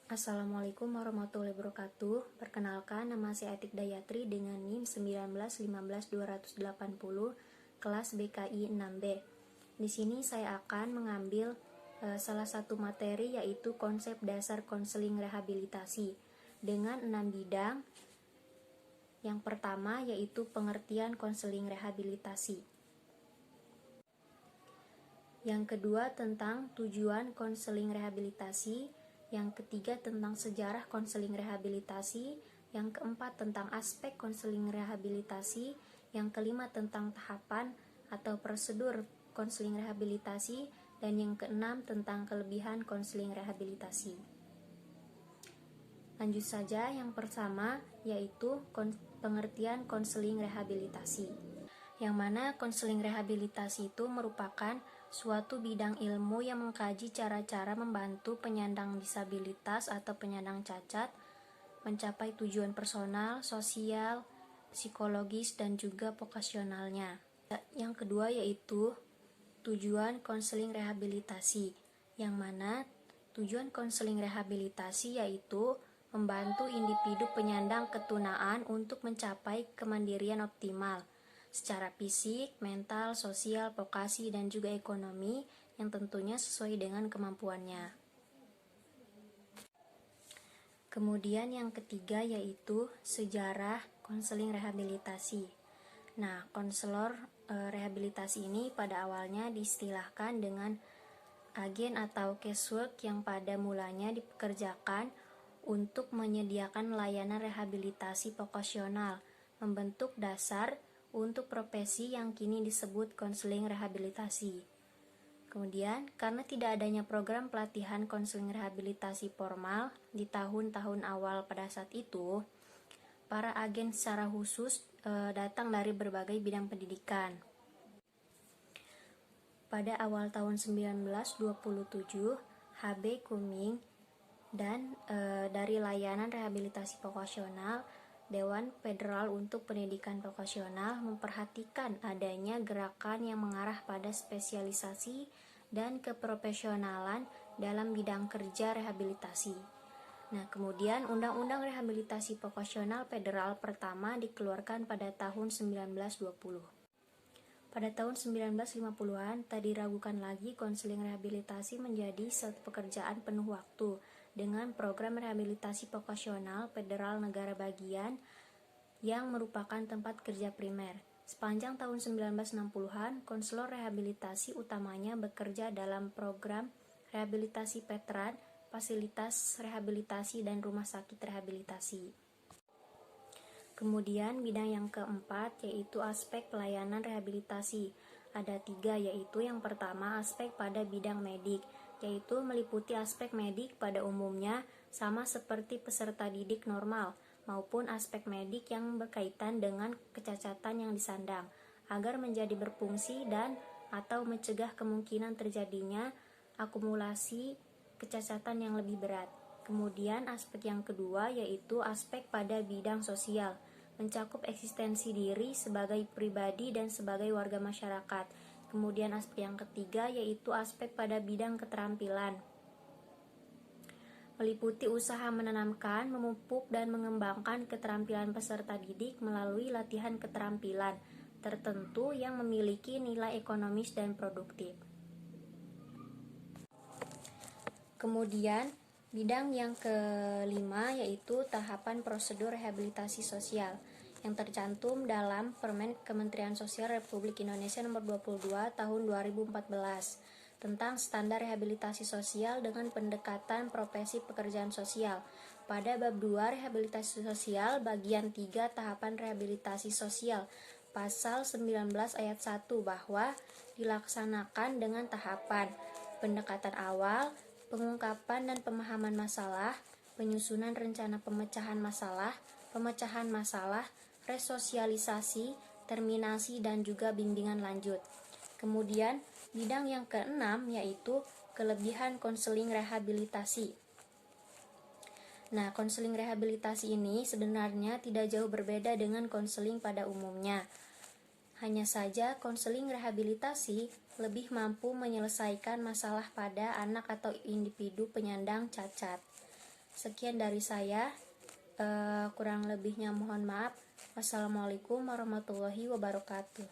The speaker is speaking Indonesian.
Assalamualaikum warahmatullahi wabarakatuh. Perkenalkan, nama saya Atik Dayatri dengan NIM 1915280, kelas BKI 6B. Di sini saya akan mengambil salah satu materi, yaitu konsep dasar konseling rehabilitasi dengan 6 bidang. Yang pertama yaitu pengertian konseling rehabilitasi. Yang kedua tentang tujuan konseling rehabilitasi. Yang ketiga tentang sejarah konseling rehabilitasi. Yang keempat tentang aspek konseling rehabilitasi. Yang kelima tentang tahapan atau prosedur konseling rehabilitasi. Dan yang keenam tentang kelebihan konseling rehabilitasi. Lanjut saja, yang pertama yaitu pengertian konseling rehabilitasi. Yang mana konseling rehabilitasi itu merupakan suatu bidang ilmu yang mengkaji cara-cara membantu penyandang disabilitas atau penyandang cacat mencapai tujuan personal, sosial, psikologis, dan juga vokasionalnya. Yang kedua yaitu tujuan konseling rehabilitasi, yang mana tujuan konseling rehabilitasi yaitu membantu individu penyandang ketunaan untuk mencapai kemandirian optimal secara fisik, mental, sosial, vokasi, dan juga ekonomi yang tentunya sesuai dengan kemampuannya. Kemudian yang ketiga yaitu sejarah konseling rehabilitasi. Nah, konselor rehabilitasi ini pada awalnya diistilahkan dengan agen atau casework yang pada mulanya dipekerjakan untuk menyediakan layanan rehabilitasi vokasional, membentuk dasar untuk profesi yang kini disebut konseling rehabilitasi. Kemudian, karena tidak adanya program pelatihan konseling rehabilitasi formal di tahun-tahun awal pada saat itu, para agen secara khusus datang dari berbagai bidang pendidikan. Pada awal tahun 1927, HB Kuming dan dari layanan rehabilitasi vokasional, Dewan Federal untuk Pendidikan Vokasional memperhatikan adanya gerakan yang mengarah pada spesialisasi dan keprofesionalan dalam bidang kerja rehabilitasi. Nah, kemudian Undang-Undang Rehabilitasi Vokasional Federal pertama dikeluarkan pada tahun 1920. Pada tahun 1950-an, tak diragukan lagi konseling rehabilitasi menjadi satu pekerjaan penuh waktu dengan program rehabilitasi vokasional federal negara bagian yang merupakan tempat kerja primer. Sepanjang tahun 1960-an, konselor rehabilitasi utamanya bekerja dalam program rehabilitasi veteran, fasilitas rehabilitasi, dan rumah sakit rehabilitasi. Kemudian bidang yang keempat yaitu aspek pelayanan rehabilitasi. Ada 3, yaitu yang pertama aspek pada bidang medik, yaitu meliputi aspek medik pada umumnya sama seperti peserta didik normal maupun aspek medik yang berkaitan dengan kecacatan yang disandang agar menjadi berfungsi dan atau mencegah kemungkinan terjadinya akumulasi kecacatan yang lebih berat. Kemudian aspek yang kedua yaitu aspek pada bidang sosial, mencakup eksistensi diri sebagai pribadi dan sebagai warga masyarakat. Kemudian aspek yang ketiga yaitu aspek pada bidang keterampilan, meliputi usaha menanamkan, memupuk, dan mengembangkan keterampilan peserta didik melalui latihan keterampilan tertentu yang memiliki nilai ekonomis dan produktif. Kemudian bidang yang kelima yaitu tahapan prosedur rehabilitasi sosial yang tercantum dalam Permen Kementerian Sosial Republik Indonesia Nomor 22 Tahun 2014 tentang standar rehabilitasi sosial dengan pendekatan profesi pekerjaan sosial. Pada bab 2 rehabilitasi sosial bagian 3 tahapan rehabilitasi sosial pasal 19 ayat 1 bahwa dilaksanakan dengan tahapan pendekatan awal, pengungkapan dan pemahaman masalah, penyusunan rencana pemecahan masalah, resosialisasi, terminasi, dan juga bimbingan lanjut. Kemudian bidang yang keenam yaitu kelebihan konseling rehabilitasi. Nah, konseling rehabilitasi ini sebenarnya tidak jauh berbeda dengan konseling pada umumnya. Hanya saja konseling rehabilitasi lebih mampu menyelesaikan masalah pada anak atau individu penyandang cacat. Sekian dari saya. Kurang lebihnya mohon maaf. Wassalamualaikum warahmatullahi wabarakatuh.